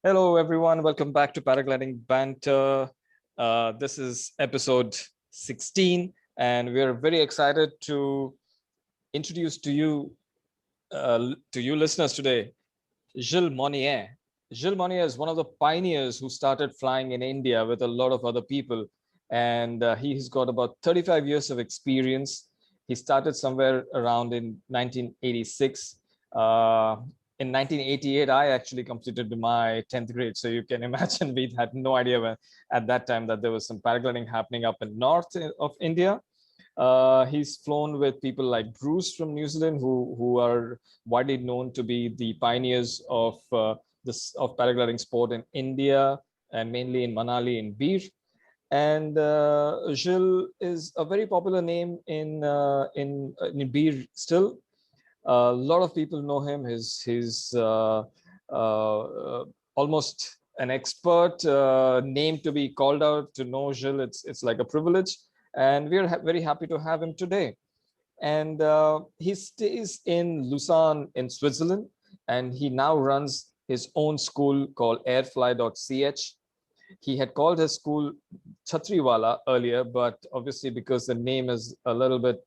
Hello, everyone. Welcome back to Paragliding Banter. This is episode 16, and we're very excited to introduce to you listeners today, Gille Monnier. Gille Monnier is one of the pioneers who started flying in India with a lot of other people, and he's got about 35 years of experience. He started somewhere around in 1986. In 1988, I actually completed my 10th grade. So you can imagine we had no idea at that time that there was some paragliding happening up in north of India. He's flown with people like Bruce from New Zealand, who are widely known to be the pioneers of paragliding sport in India and mainly in Manali and Bir. And Gille is a very popular name in Bir still. A lot of people know him. He's almost an expert name to be called out. To know Gille, it's like a privilege, and we're very happy to have him today. And he stays in Lausanne in Switzerland, and he now runs his own school called AirFly.ch. He had called his school Chattriwala earlier, but obviously because the name is a little bit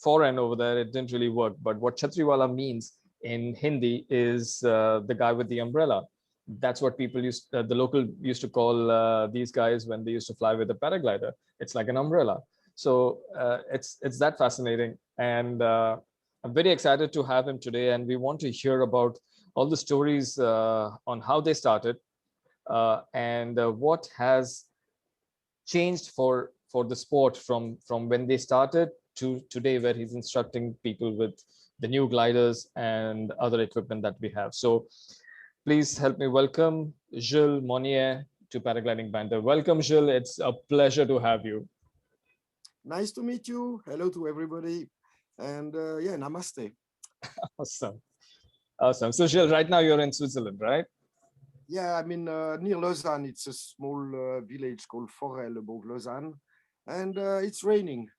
foreign over there, it didn't really work. But what Chattriwala means in Hindi is the guy with the umbrella. That's what the local used to call these guys when they used to fly with a paraglider. It's like an umbrella. So it's that fascinating, and I'm very excited to have him today. And we want to hear about all the stories on how they started and what has changed for the sport from when they started to today, where he's instructing people with the new gliders and other equipment that we have. So please help me welcome Gille Monnier to Paragliding Banter. Welcome, Gille. It's a pleasure to have you. Nice to meet you. Hello to everybody. And yeah, namaste. Awesome. Awesome. So Gille, right now you're in Switzerland, right? Yeah, I'm in near Lausanne. It's a small village called Forel above Lausanne. And it's raining.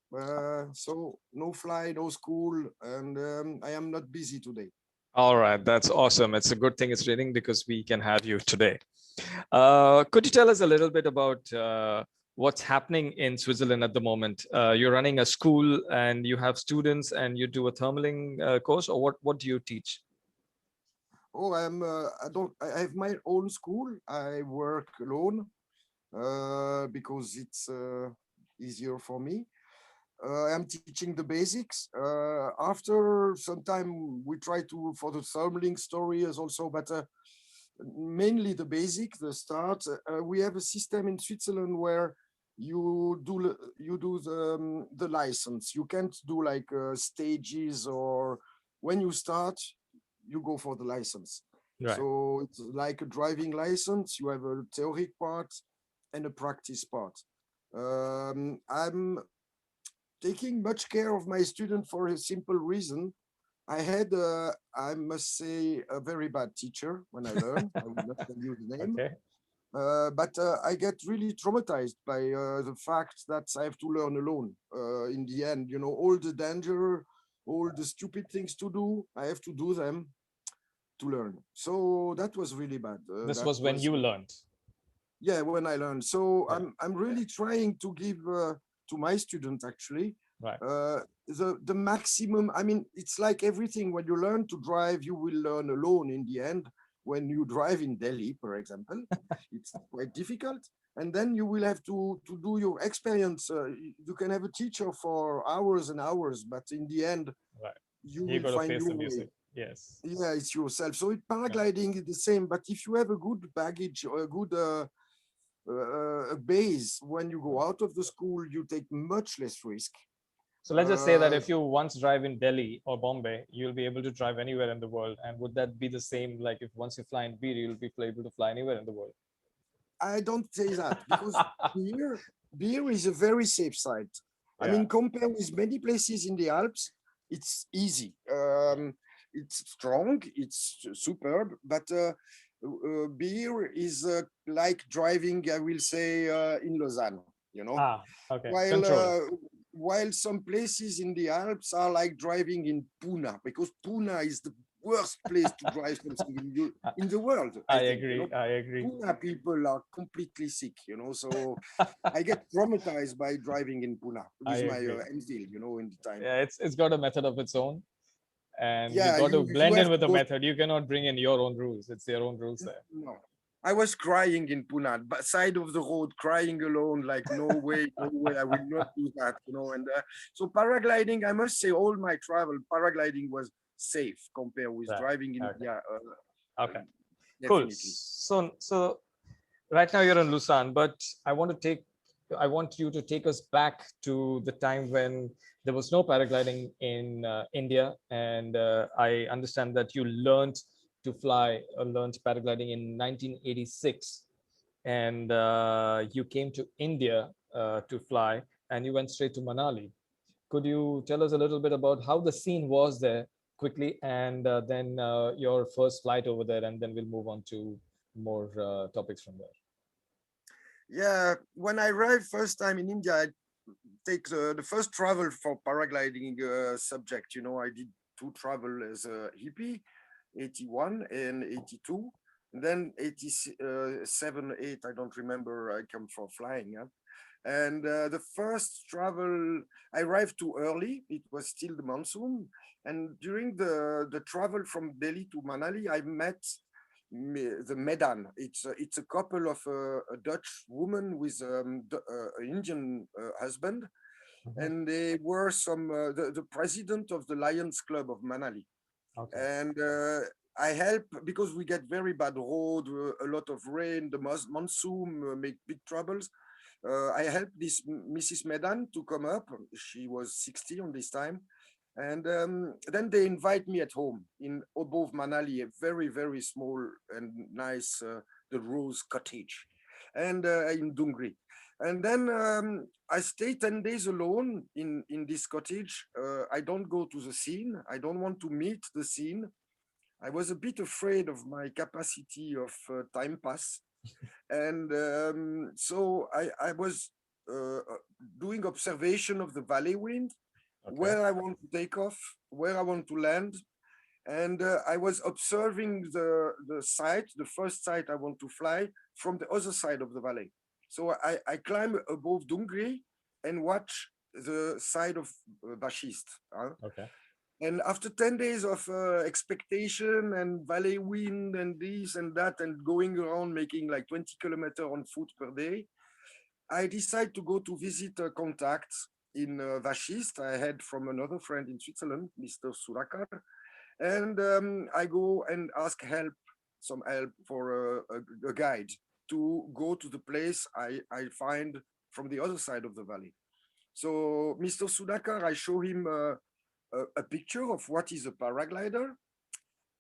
So no fly, no school. And I am not busy today. All right, that's awesome. It's a good thing it's raining because we can have you today. Could you tell us a little bit about what's happening in Switzerland at the moment? You're running a school and you have students and you do a thermaling course, or what do you teach? Oh, I have my own school. I work alone because it's easier for me. I'm teaching the basics. After some time, we try to for the thermaling story is also, but mainly the basic, the start. We have a system in Switzerland where you do the license. You can't do like stages, or when you start, you go for the license. Right. So it's like a driving license. You have a theory part and a practice part. I'm taking much care of my student for a simple reason. I had, I must say, a very bad teacher when I learned. I will not tell you the name. Okay. But I get really traumatized by the fact that I have to learn alone. In the end, all the danger, all the stupid things to do, I have to do them to learn. So that was really bad. This That was when was you learned. Yeah, when I learned. So Yeah. I'm really trying to give to my student actually Right. the maximum. I mean, it's like everything. When you learn to drive, you will learn alone in the end. When you drive in Delhi, for example, it's quite difficult, and then you will have to do your experience. You can have a teacher for hours and hours, but in the end, Right. you You will got to find face your the way. music. Yes. Yeah, it's yourself. So Yeah. paragliding is the same, but if you have a good baggage or a good base, when you go out of the school, you take much less risk. So let's just say that Uh, if you once drive in Delhi or Bombay, you'll be able to drive anywhere in the world. And would that be the same? Like if once you fly in Beer, you'll be able to fly anywhere in the world. I don't say that because beer is a very safe site. I Yeah. mean, compared with many places in the Alps, it's easy. It's strong, it's superb, but beer is like driving, I will say, in Lausanne, you know. Ah, okay. while Controlled. uh, while some places in the Alps are like driving in Pune, because Pune is the worst place to drive something I in the world, I I think, you know. agree. I agree. Pune people are completely sick, you know, so I get traumatized by driving in Pune I with my agree. Enfield, you know, in the time. Yeah, it's got a method of its own, and you Yeah, got to you blend in have with to the go. method. You cannot bring in your own rules. It's their own rules there. No, I was crying in Pune, but side of the road, crying alone, like no way, I will not do that, you know. And so paragliding, I must say, all my travel, paragliding was safe compared with Right. driving in Okay. India, Okay. Cool. definitely. So right now you're in Lusan, but I want you to take us back to the time when there was no paragliding in India, and I understand that you learned to fly, learned paragliding in 1986, and you came to India to fly, and you went straight to Manali. Could you tell us a little bit about how the scene was there quickly, and then your first flight over there, and then we'll move on to more topics from there. Yeah, when I arrived first time in India, I take the first travel for paragliding subject. You know, I did two travel as a hippie, 81 and 82. And then 87, 8, I don't remember, I come for flying. Yeah? And the first travel, I arrived too early. It was still the monsoon. And during the travel from Delhi to Manali, I met the Medan. It's a couple of a Dutch woman with an Indian husband, Mhm. and they were the president of the Lions Club of Manali. Okay. And I help because we get very bad road, a lot of rain, the monsoon make big troubles. I helped this Mrs. Medan to come up. She was 60 on this time. And then they invite me at home in above Manali, a very, very small and nice, the Rose Cottage, and in Dungri. And then I stay 10 days alone in this cottage. I don't go to the scene. I don't want to meet the scene. I was a bit afraid of my capacity of time pass. And so I was doing observation of the valley wind, Okay. where I want to take off, where I want to land. And I was observing the site, the first site I want to fly from the other side of the valley. So I climb above Dungri and watch the side of Bashist. Huh? Okay. And after 10 days of expectation and valley wind and this and that and going around making like 20 kilometers on foot per day, I decided to go to visit contacts in Vashist. I had from another friend in Switzerland, Mr. Surakar. And I go and ask some help for a guide to go to the place I find from the other side of the valley. So Mr. Sudakar, I show him a picture of what is a paraglider,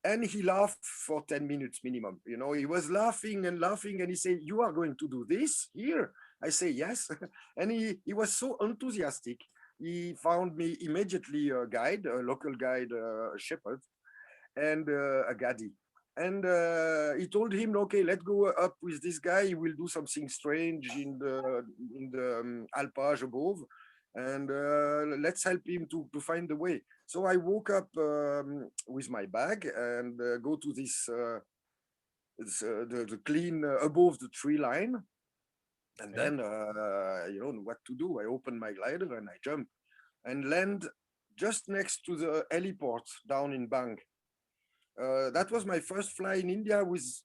and he laughed for 10 minutes minimum. You know, he was laughing and he said, "You are going to do this here?" I say, "Yes." And he was so enthusiastic. He found me immediately a guide, a local guide, a shepherd, and a gaddy. And he told him, "Okay, let's go up with this guy. He will do something strange in the alpage above, and let's help him to find the way." So I woke up with my bag and go to the clean above the tree line, and Okay. then you know what to do. I open my glider and I jump and land just next to the heliport down in Bang. That was my first fly in India. With,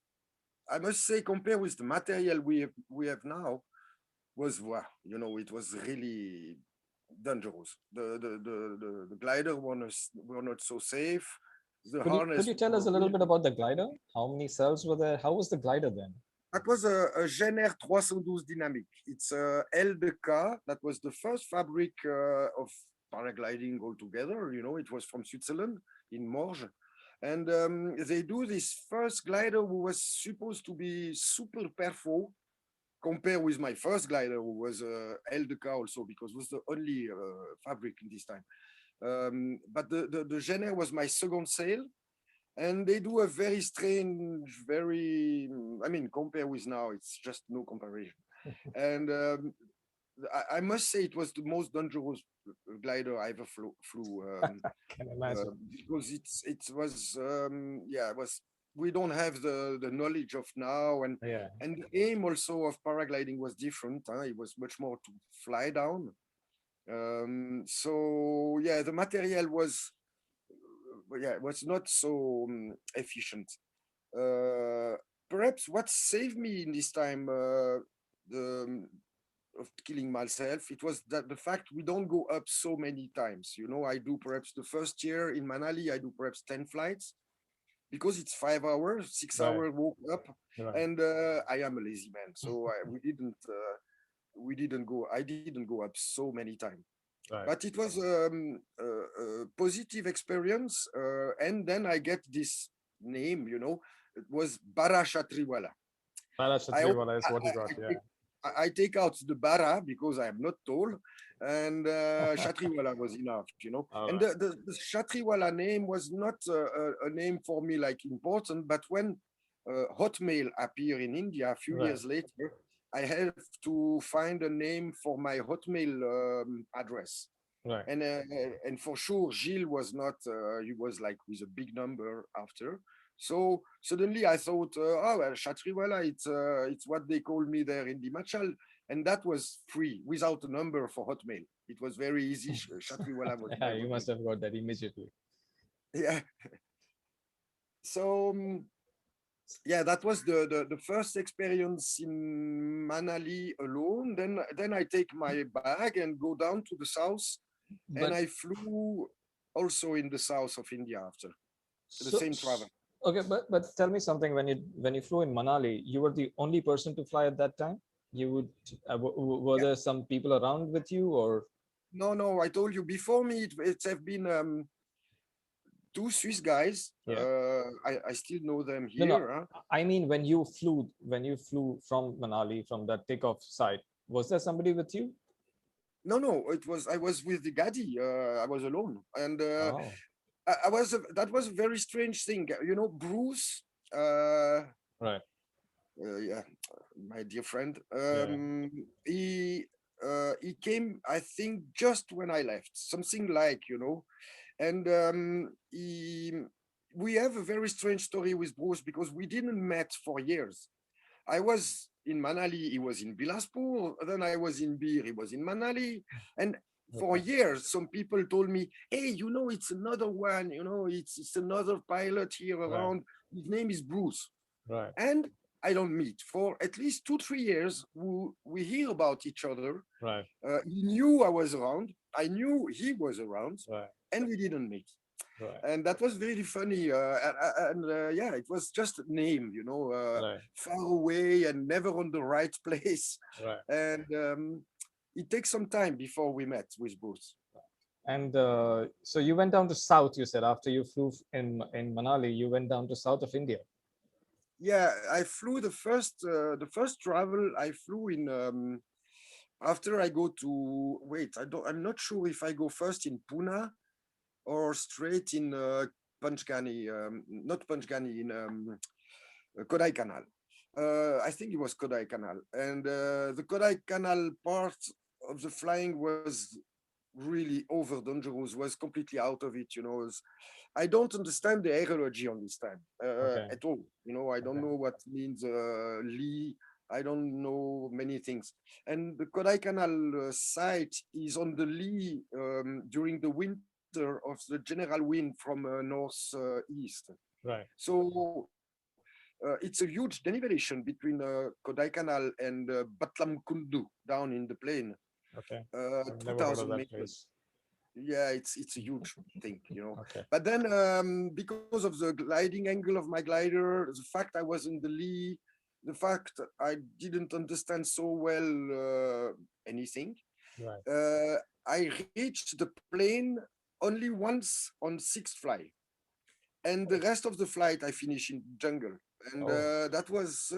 I must say, compared with the material we have now, was wow. You know, it was really dangerous. The glider were not so safe. The Could harness you tell us were a little really. bit about the glider? How many cells were there? How was the glider then? That was a Jenner 312 dynamic. It's a LDK. That was the first fabric of paragliding altogether. You know, it was from Switzerland in Morges. And they do this first glider who was supposed to be super perfo compared with my first glider who was LDK also because it was the only fabric in this time. But the Jenner was my second sail, and they do a very strange, very, I mean, compare with now, it's just no comparison. And I must say it was the most dangerous glider I ever flew. I can imagine. Because it was yeah, it was, we don't have the knowledge of now, Yeah. and the aim also of paragliding was different. It was much more to fly down. So yeah, the material was yeah, was not so efficient. uh, Perhaps what saved me in this time, the of killing myself, it was that the fact we don't go up so many times. You know, I do perhaps the first year in Manali, I do perhaps 10 flights because it's 5 hours, six Right. hour walk up, Right. and I am a lazy man, so we didn't go. I didn't go up so many times, Right. but it was a positive experience. And then I get this name, you know, it was Bara Chattriwala. I al- Chattriwala is what you got. I Yeah. take I take out the bara because I am not tall, and Chattriwala was enough, you know. All And right. the Chattriwala name was not a name for me like important, but when Hotmail appeared in India a few Right. years later, I have to find a name for my Hotmail address. Right. And for sure, Gille was not. He was like with a big number after. So suddenly I thought, oh well, Chattriwala, it's what they call me there in Himachal, and that was free without a number for Hotmail. It was very easy. Chattriwala was my Yeah, you must Hotmail. have got that immediately. Yeah. So yeah, that was the first experience in Manali alone. Then I take my bag and go down to the south, and But I flew also in the south of India after the so same travel. okay, but tell me something. When you flew in Manali, you were the only person to fly at that time. You would were Yeah. there some people around with you, or No, no, I told you before me, it's have been two Swiss guys. yeah? I still know them No, no. here. Huh? I mean, when you flew from Manali from that takeoff site, was there somebody with you? No, no, I was with the Gadi. I was alone, and Oh, I was that was a very strange thing. You know, Bruce. Uh, right. yeah, my dear friend. Yeah. He came, I think, just when I left. Something like, you know, and we have a very strange story with Bruce because we didn't met for years. I was in Manali, he was in Bilaspur, then I was in Bir, he was in Manali. And for Okay. years, some people told me, hey, you know, it's another one, you know, it's another pilot here Right. around. His name is Bruce. Right. And I don't meet. For at least 2, 3 years, we hear about each other. Right. He knew I was around, I knew he was around, Right. and we didn't meet. Right. And that was very funny. And yeah, it was just a name, you know, Right. far away and never on the right place. Right. And it takes some time before we met with Bruce. And so you went down to south. You said after you flew in Manali, you went down to south of India. Yeah, I flew the first travel I flew in. After I go to wait, I'm not sure if I go first in Pune or straight in Panchgani, not Panchgani, in Kodai Canal. I think it was Kodai Canal. And the Kodai Canal part of the flying was really over dangerous, was completely out of it, you know. I don't understand the aerology on this time Okay. at all. You know, I don't Okay. know what means Lee. I don't know many things. And the Kodai Canal site is on the lee during the winter of the general wind from north east. Right. So it's a huge denivellation between Kodai Canal and Batlam Kundu down in the plain, Okay. I've never heard of 2,000 that meters. place. Yeah, it's a huge thing, you know. Okay. But then because of the gliding angle of my glider, the fact I was in the lee, the fact I didn't understand so well anything, Right. uh, I reached the plane only once on sixth fly, and the rest of the flight I finished in jungle, and Oh, that was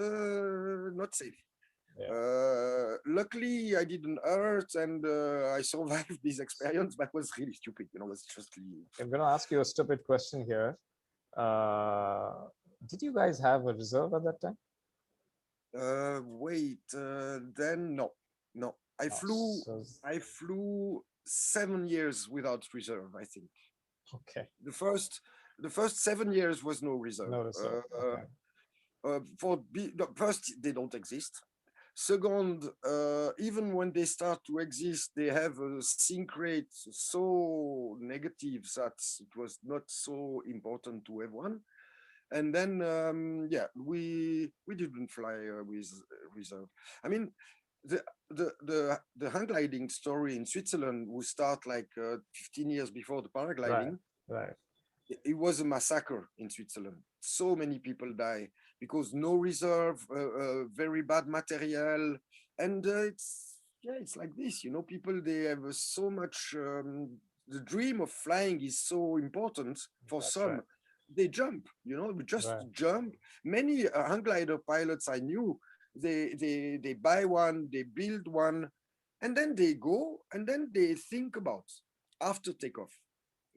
not safe. yeah. Luckily, I didn't hurt, and I survived this experience, but was really stupid. You know, was just I'm going to ask you a stupid question here. Uh, did you guys have a reserve at that time? wait. Then no, no. I Oh, flew so I flew 7 years without reserve, I think. okay. The first the first 7 years was no reserve. No reserve. Okay. The first, they don't exist. Second, even when they start to exist, they have a sink rate so negative that it was not so important to everyone. And then, yeah, we didn't fly with reserve. I mean, the the hang gliding story in Switzerland will start like 15 years before the Right. paragliding. Right. It was a massacre in Switzerland. So many people die because no reserve, very bad material, and it's, yeah, it's like this. You know, people, they have so much. The dream of flying is so important for That's some. right. They jump. You know, just Right. jump. Many hang glider pilots I knew, they buy one, they build one, and then they go and then they think about after takeoff,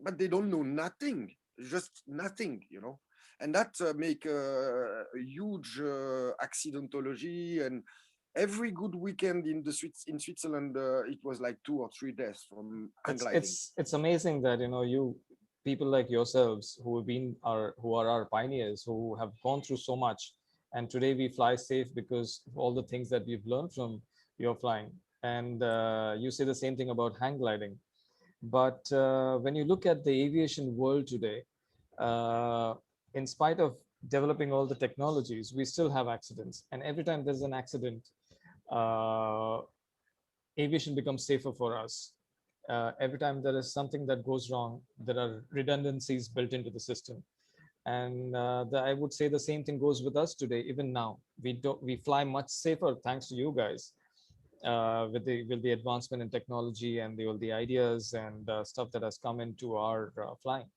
but they don't know nothing, just nothing, you know. And that make a huge accidentology. And every good weekend in in Switzerland, it was like 2 or 3 deaths from hang gliding. It's amazing that you people like yourselves who have been our who are our pioneers who have gone through so much, and today we fly safe because of all the things that we've learned from your flying. And you say the same thing about hang gliding. But when you look at the aviation world today, uh, in spite of developing all the technologies, we still have accidents. And every time there's an accident, uh, aviation becomes safer for us. Every time there is something that goes wrong, there are redundancies built into the system. And I would say the same thing goes with us today. Even now, we fly much safer thanks to you guys, with the advancement in technology and the ideas and stuff that has come into our flying.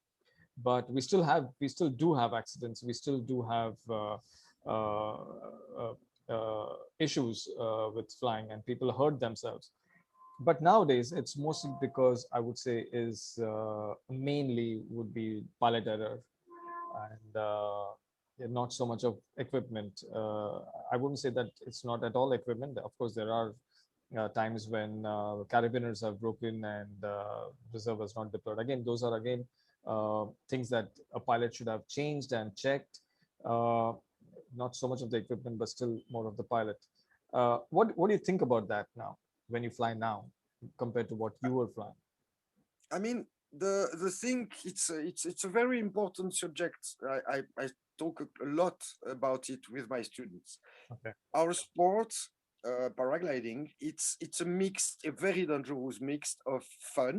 But we still do have accidents. We still do have uh, issues with flying, and people hurt themselves. But nowadays it's mostly because I would say is mainly would be pilot error, and yeah, not so much of equipment. I wouldn't say that it's not at all equipment. Of course, there are times when carabiners have broken and reserve was not deployed. Again, those are again things that a pilot should have changed and checked. Uh, Not so much of the equipment, but still more of the pilot. What do you think about that now when you fly now compared to what you were flying? I mean, the thing, it's a very important subject. I talk a lot about it with my students. Okay. Our sport, paragliding, it's a mixed, a very dangerous mix of fun.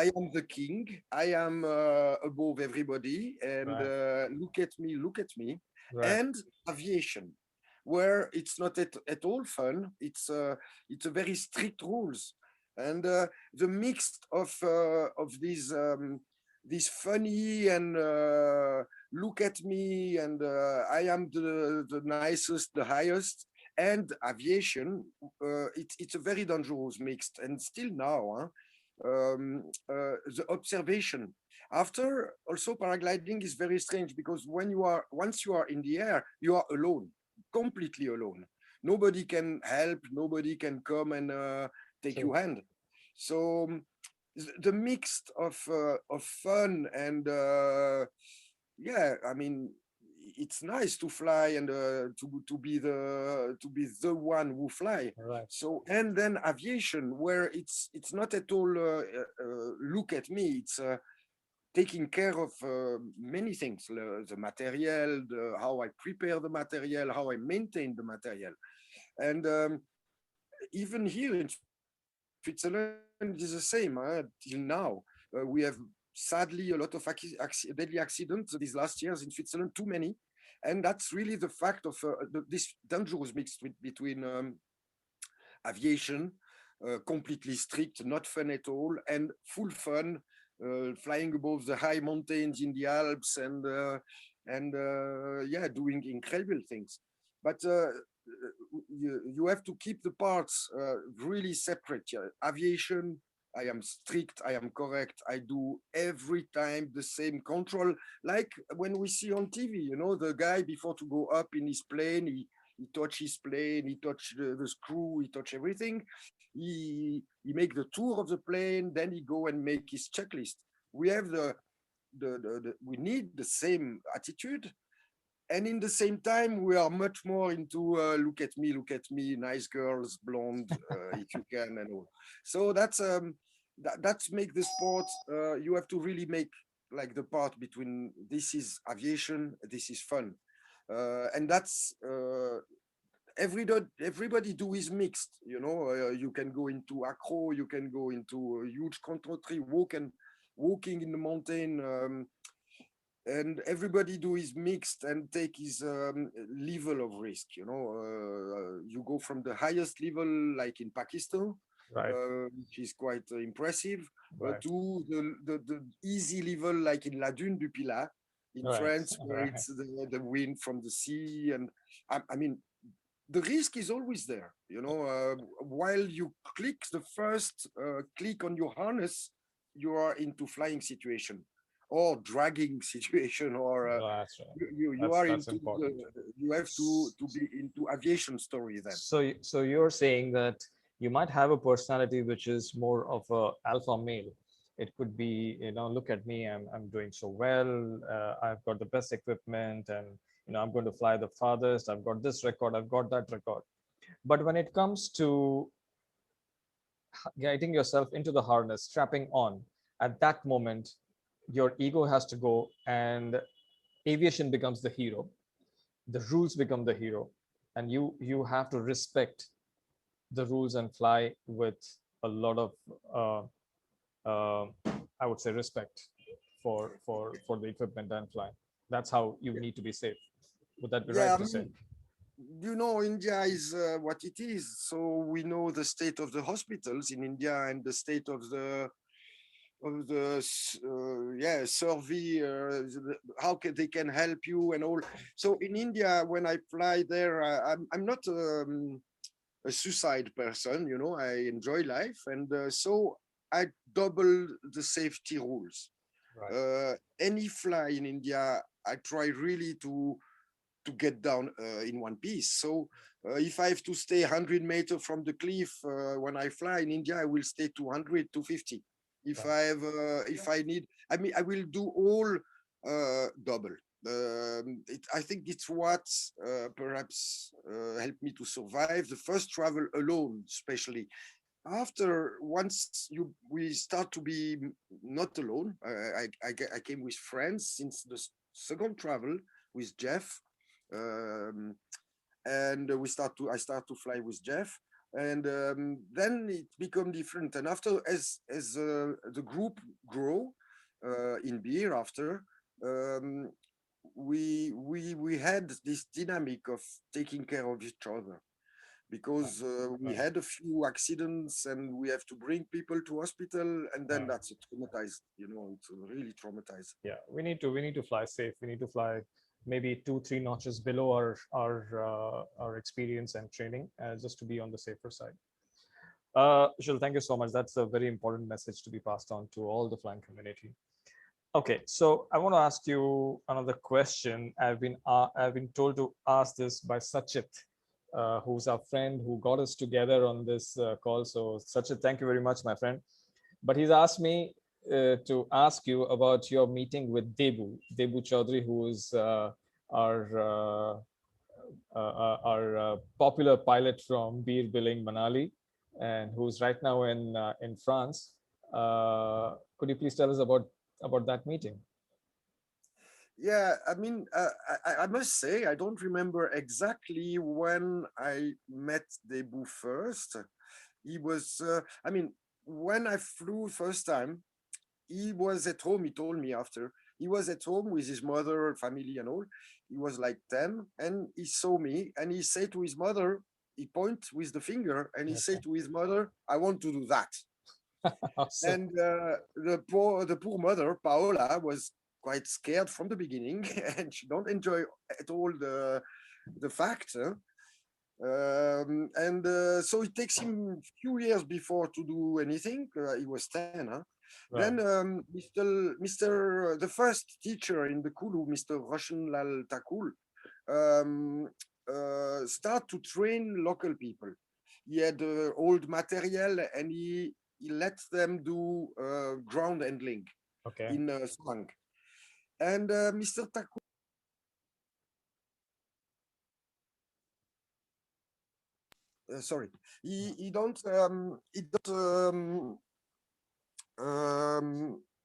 I am the king. I am above everybody, and Right. look at me, Right. and aviation, where it's not at all fun. It's a very strict rules, and the mix of these funny and look at me, and I am the nicest, the highest, and aviation. It's a very dangerous mix, and still now, huh? The observation. After, also, paragliding is very strange because once you are in the air, you are alone, completely alone. Nobody can help, nobody can come and take True. your hand. So the mix of fun and yeah, I mean, it's nice to fly and to be the one who fly. Right. So, and then aviation, where it's not at all look at me. It's taking care of many things: the material, how I prepare the material, how I maintain the material, and even here in Switzerland, it is the same. Till now, we have sadly a lot of deadly accidents these last years in Switzerland, too many, and that's really the fact of this dangerous mix between aviation, completely strict, not fun at all, and full fun, flying above the high mountains in the Alps, and yeah, doing incredible things. But you have to keep the parts really separate. Yeah. Aviation, I am strict, I am correct, I do every time the same control, like when we see on TV, you know, the guy before to go up in his plane, he touch his plane, he touch the screw, he touch everything. He make the tour of the plane, then he go and make his checklist. We have we need the same attitude, and in the same time we are much more into look at me, nice girls, blonde, if you can, and all. So that's make the sport. You have to really make like the part between this is aviation, this is fun, and that's everybody do is mixed. You know, you can go into acro, you can go into a huge country, walking in the mountain. And everybody do is mixed and take his level of risk. You know, you go from the highest level, like in Pakistan, Right. which is quite impressive, Right. to the easy level, like in La Dune du Pilat in Right. France, where Right. it's the wind from the sea. And I mean, the risk is always there. You know, while you click the first click on your harness, you are into flying situation or dragging situation, or That's right. you are That's into important. you have to be into aviation story then. So, so you're saying that you might have a personality which is more of a alpha male. It could be, look at me, I'm doing so well. I've got the best equipment, and I'm going to fly the farthest. I've got this record. I've got that record. But when it comes to getting yourself into the harness, strapping on, at that moment, your ego has to go, and aviation becomes the hero. The rules become the hero, and you have to respect the rules and fly with a lot of uh, uh, I would say respect for the equipment and flying. That's how you need to be safe. Would that be Yeah, right I to say? mean, you know, India is what it is. So we know the state of the hospitals in India and the state of the yeah, survey, how they can help you and all. So in India, when I fly there, I'm not a suicide person. You know, I enjoy life, and so I double the safety rules. Right. Any fly in India, I try really to get down in one piece. So if I have to stay 100 meters from the cliff when I fly in India, I will stay 200, 250. If Right. I have, if I need, I mean, I will do all double. I think it's what perhaps helped me to survive the first travel alone, especially after once we start to be not alone. I came with friends since the second travel with Jeff, um, and I start to fly with Jeff, and then it become different. And after, as the group grow in beer after. Um, we had this dynamic of taking care of each other, Right. because we Right. had a few accidents and we have to bring people to hospital, and then Right. that's a traumatized, you know, it's really traumatized. Yeah, we need to fly safe. We need to fly maybe 2 3 notches below our experience and training, just to be on the safer side. Shul, thank you so much. That's a very important message to be passed on to all the flying community. Okay, so I want to ask you another question. I've been told to ask this by Sachit, who's our friend who got us together on this call. So Sachit, thank you very much, my friend. But he's asked me to ask you about your meeting with Debu Chaudhary, who is our popular pilot from Bir Billing Manali, and who's right now in France. Could you please tell us about that meeting? Yeah, I mean, I must say I don't remember exactly when I met Debu first. He was, I mean, when I flew first time, he was at home. He told me after he was at home with his mother, family, and all. He was like 10, and he saw me, and he said to his mother, he point with the finger, and he Okay. said to his mother, "I want to do that." Awesome. And the poor mother, Paola, was quite scared from the beginning, and she don't enjoy at all the fact. And so it takes him a few years before to do anything. He was 10. Huh? Then Right. the first teacher in the Kulu, Mr. Roshan Lal Takul, um, start to train local people. He had old material, and he let them do ground handling Okay. in Solang. And Mr. Taku, sorry, he don't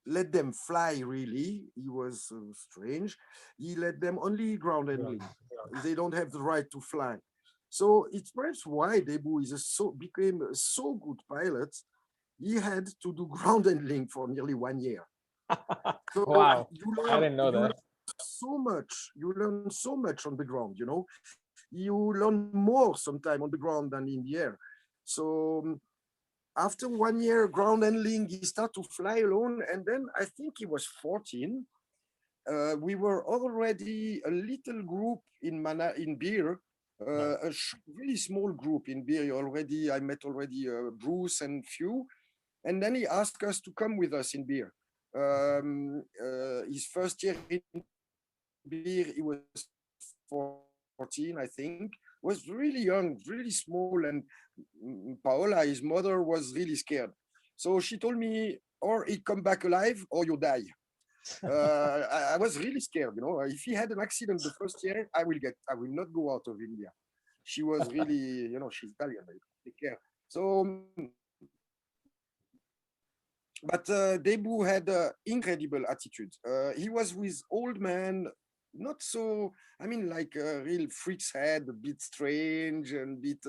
let them fly really. He was strange. He let them only ground Yeah. handling. They don't have the right to fly. So it's perhaps why Debu became a so good pilot. He had to do ground handling for nearly 1 year. So Wow. I didn't know you that. learn so much. You learn so much on the ground. You learn more sometime on the ground than in the air. So after 1 year ground handling, he started to fly alone. And then I think he was 14. We were already a little group in Bir, No. really small group in Bir. Already, I met already Bruce and few. And then he asked us to come with us in Bir. His first year in Bir, he was 14, I think. Was really young, really small, and Paola, his mother, was really scared. So she told me, or he come back alive, or you die. I was really scared. If he had an accident the first year, I will not go out of India. She was really, she's Italian. I take care. So, but Debu had an incredible attitude. He was with old man, not so, I mean, like a real freak's head, a bit strange and bit,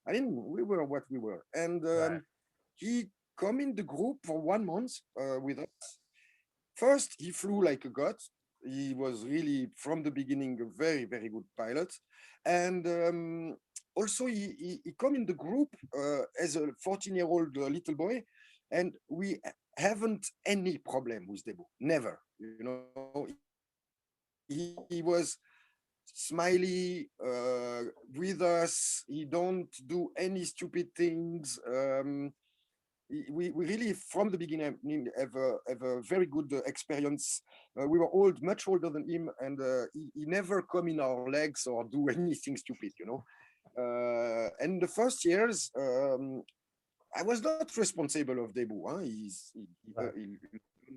I mean, we were what we were. And Right. he come in the group for 1 month with us. First, he flew like a god. He was really, from the beginning, a very, very good pilot. And also, he come in the group as a 14-year-old little boy, and we haven't any problem with Debo. Never. He was smiley with us. He don't do any stupid things. We really, from the beginning, have a very good experience. We were much older than him, and he never come in our legs or do anything stupid. And the first years, I was not responsible of Debu. Huh? Right. He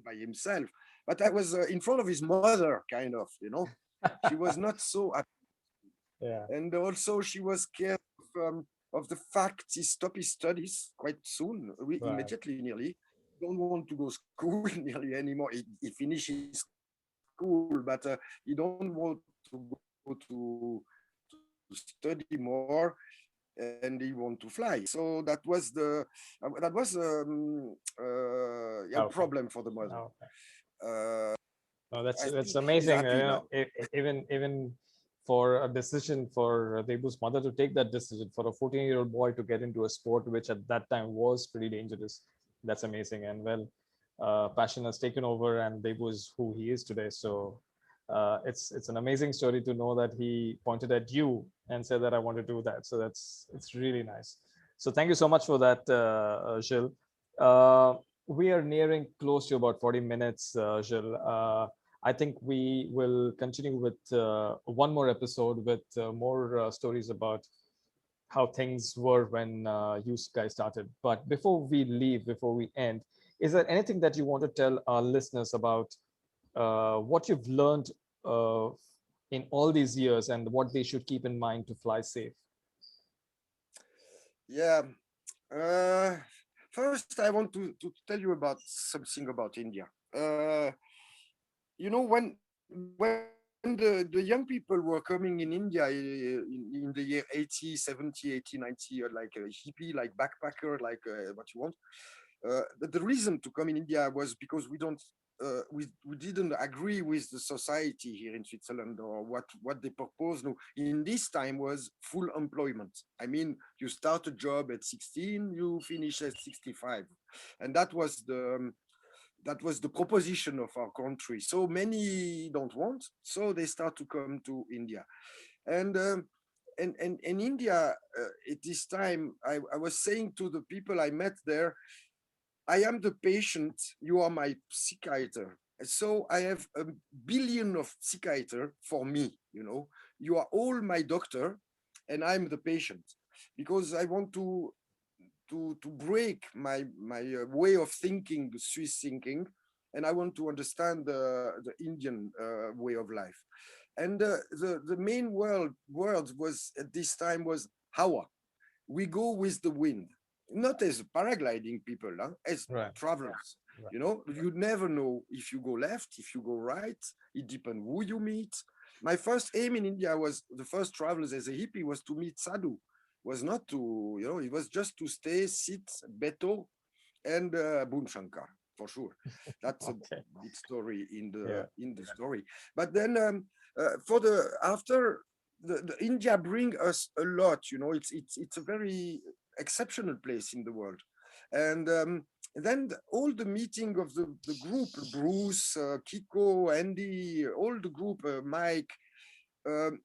by himself, but I was in front of his mother, kind of. She was not so, Yeah. and also she was scared of the fact he stopped his studies quite soon, Right. immediately, nearly. Don't want to go school nearly anymore. He finished his school, but he don't want to go to study more, and he want to fly. So that was a problem Okay. for the mother. Okay. Uh, No, I that's think she's amazing. happy now. Even for a decision for Debu's mother to take that decision for a 14-year-old boy to get into a sport which at that time was pretty dangerous. That's amazing. And well, passion has taken over, and Debu is who he is today. So it's an amazing story to know that he pointed at you and said that I want to do that. So it's really nice. So thank you so much for that, Gilles. We are nearing close to about 40 minutes, Gilles. I think we will continue with one more episode with more stories about how things were when you guys started. But before we leave, before we end, is there anything that you want to tell our listeners about what you've learned uh, in all these years and what they should keep in mind to fly safe? Yeah. Uh, First, I want to tell you about something about India. Uh, when the young people were coming in India in the year 80, 70, 80, 90, like a hippie, like backpacker, like what you want. The reason to come in India was because we didn't agree with the society here in Switzerland, or what they proposed. No, in this time was full employment. I mean, you start a job at 16, you finish at 65, and that was the proposition of our country. So many don't want, so they start to come to India. And in India, at this time, I was saying to the people I met there, I am the patient, you are my psychiater. So I have a billion of psychiater for me. you are all my doctor, and I'm the patient, because I want to break my way of thinking, the Swiss thinking, and I want to understand the Indian way of life. And the main word was at this time was hawa. We go with the wind, not as paragliding people, huh? As Right. travelers. Right. You know, you never know if you go left, if you go right. It depends who you meet. My first aim in India was, the first travels as a hippie was to meet sadhu. Was not to, you know, it was just to stay, sit, beto, and Boom Shankar, for sure. That's a Okay. big story Yeah. in the story. But then for the after the India bring us a lot. You know, it's a very exceptional place in the world, and then all the meeting of the group, Bruce, Kiko, Andy, all the group, Mike. Um,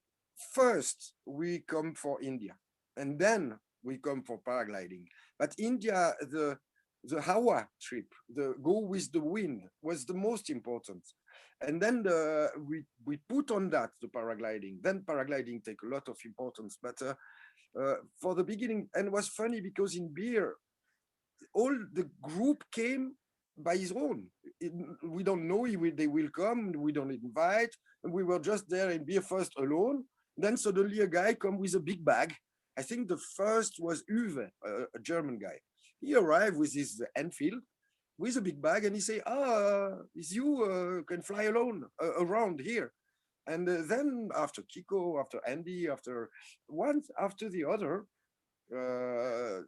First, we come for India, and then we come for paragliding. But India, the Hawa trip, the go with the wind, was the most important. And then we put on that the paragliding. Then paragliding take a lot of importance. But for the beginning, and it was funny because in beer, all the group came by his own. We don't know if they will come. We don't invite. And we were just there in beer first alone. Then suddenly a guy come with a big bag. I think the first was Uwe, a German guy. He arrived with his Enfield with a big bag, and he say, is you can fly alone around here. And then after Kiko, after Andy, after one after the other,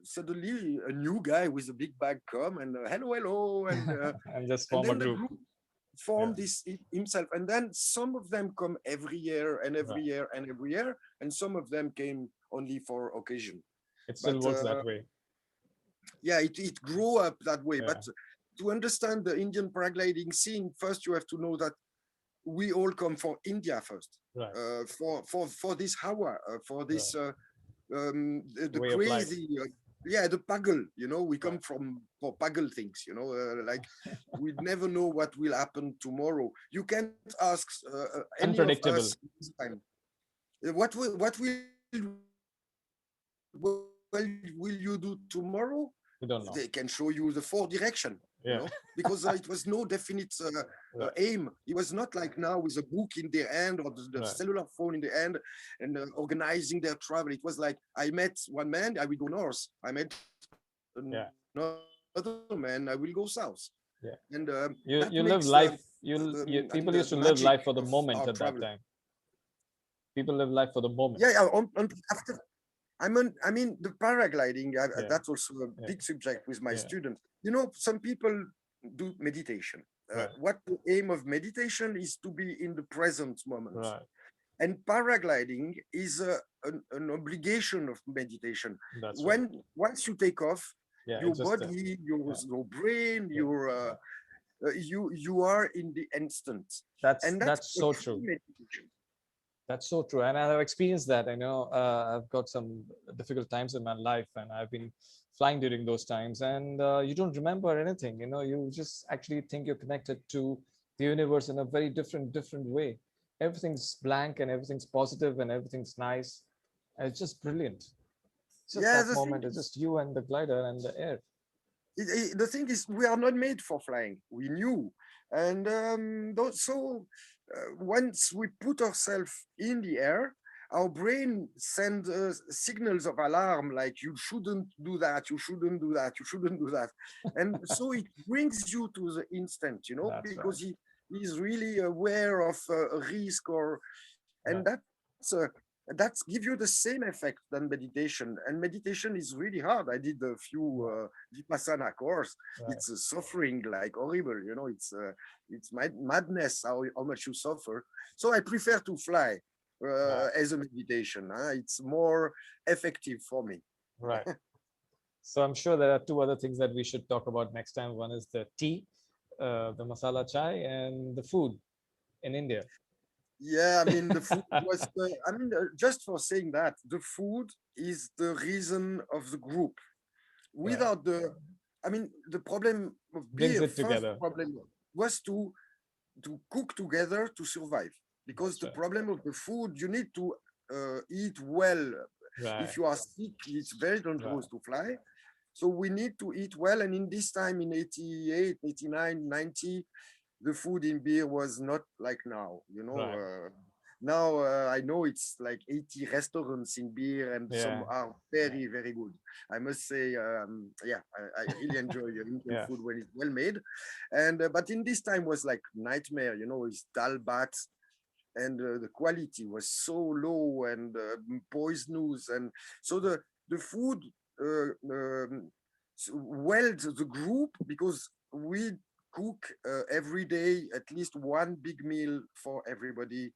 suddenly a new guy with a big bag come and hello, hello, And just and form a then the group. group Yeah. formed this himself, and then some of them come every year and every Right. year and every year, and some of them came only for occasion. It still But works that way. yeah, it grew up that way. Yeah. But to understand the Indian paragliding scene, first you have to know that we all come for India first, Right. for this Hawa, for Right. this the Way of life. crazy yeah, the puggle, you know, we come Right. from for puggle things, you know, like we never know what will happen tomorrow. You can't ask any of us Unpredictable. this time, what will you do tomorrow. We don't know. They can show you the four direction, you Yeah. know, because it was no definite Right. aim. It was not like now with a book in their hand or the Right. cellular phone in the hand and organizing their travel. It was like, I met one man, I will go north. I met Yeah. another man, I will go south. And Yeah. that makes You live life. I mean, People the used to live magic life for the of our moment at that travel. time. People live life for the moment. Yeah, yeah. After I mean, the paragliding, Yeah. that's also a Yeah. big subject with my Yeah. students. You know, some people do meditation. Right. What the aim of meditation is to be in the present moment. Right. And paragliding is an obligation of meditation. That's right. When once you take off, Yeah. your It's just body, yeah. your brain, Yeah. your Yeah. you are in the instant, That's and that's that's a so true true. meditation. That's so true, and I've experienced that. I know I've got some difficult times in my life, and I've been flying during those times, and you don't remember anything. You know, you just actually think you're connected to the universe in a very different way. Everything's blank, and everything's positive, and everything's nice. And it's just brilliant. It's just Yeah, that the thing moment. It's is, just you and the glider and the air. the thing is, we are not made for flying. We knew, and so once we put ourselves in the air, our brain sends signals of alarm like you shouldn't do that, you shouldn't do that, you shouldn't do that, and so it brings you to the instant, you know, That's because right. he's really aware of a risk, or and Right. that's give you the same effect than meditation. And meditation is really hard. I did a few Right. vipassana course. Right. It's suffering like horrible, you know. It's madness how much you suffer. So I prefer to fly Right. as a meditation. It's more effective for me. Right. So I'm sure there are two other things that we should talk about next time. One is the tea, the masala chai, and the food in India. Yeah, I mean the food was. I mean, just for saying that, the food is the reason of the group. Right. Without I mean, the problem of Brings beer, it first together. problem was to cook together to survive. because That's the right. problem of the food, you need to eat well. If Right. you are sick, it's very dangerous Right. to fly. So we need to eat well. And in this time, in 88, 89, 90, the food in beer was not like now, Right. now I know it's like 80 restaurants in beer and some Yeah. are very, very good. I must say, yeah, I really enjoy Indian Yeah. food when it's well made. And but in this time was like nightmare, it's dal bat, and the quality was so low and poisonous, and so the food well the group, because we cook every day at least one big meal for everybody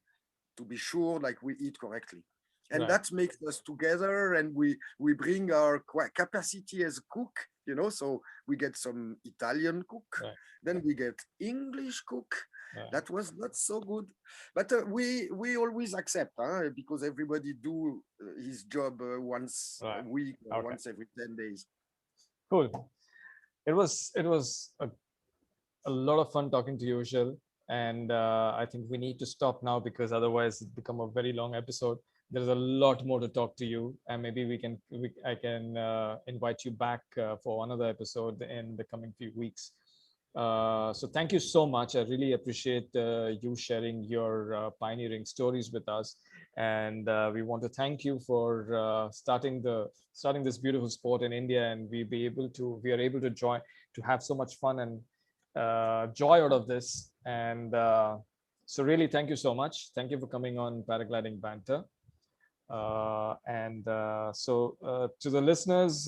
to be sure like we eat correctly, and Right. that makes us together, and we bring our capacity as a cook, so we get some Italian cook, Right. then we get English cook. Right. That was not so good, but we always accept, because everybody do his job once a Right. week or Okay. once every 10 days. Cool. It was a lot of fun talking to you, Gilles. And I think we need to stop now because otherwise it become a very long episode. There's a lot more to talk to you, and maybe I can invite you back for another episode in the coming few weeks. So thank you so much. I really appreciate you sharing your pioneering stories with us, and we want to thank you for starting this beautiful sport in India, and we are able to have so much fun and joy out of this. And so, really, thank you so much. Thank you for coming on Paragliding Banter. And to the listeners,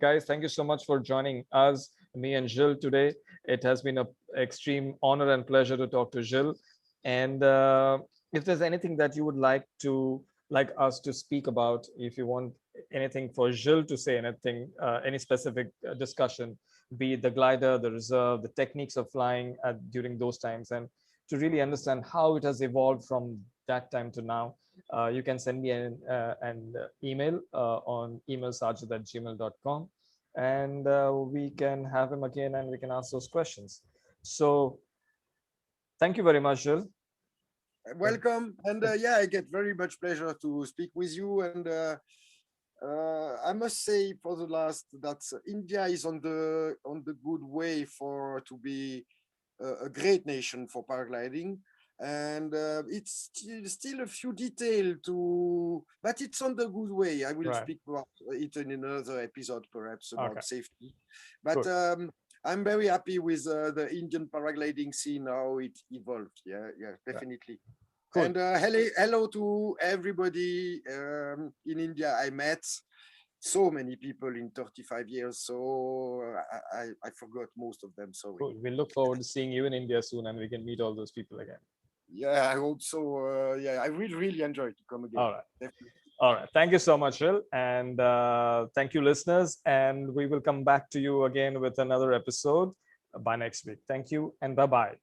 guys, thank you so much for joining us, me and Gilles today. It has been an extreme honor and pleasure to talk to Gilles. And if there's anything that you would like us to speak about, if you want anything for Gilles to say, anything, any specific discussion, be it the glider, the reserve, the techniques of flying during those times, and to really understand how it has evolved from that time to now, you can send me an email on emailsarjit@gmail.com, and we can have him again and we can ask those questions. So thank you very much, Jill. Welcome, and yeah, I get very much pleasure to speak with you, and I must say for the last that India is on the good way for to be a great nation for paragliding, and it's still a few details to, but it's on the good way. I will Right. speak about it in another episode, perhaps Okay. about safety. But Cool. I'm very happy with the Indian paragliding scene, how it evolved. Yeah, yeah, Right. definitely. Cool. And hello to everybody in India I met. So many people in 35 years, so I forgot most of them. Sorry. Cool. We look forward to seeing you in India soon, and we can meet all those people again. Yeah, I hope so. Yeah, I really, really enjoyed to come again. All right. Definitely. All right. Thank you so much, Jill. And thank you, listeners. And we will come back to you again with another episode by next week. Thank you and bye bye.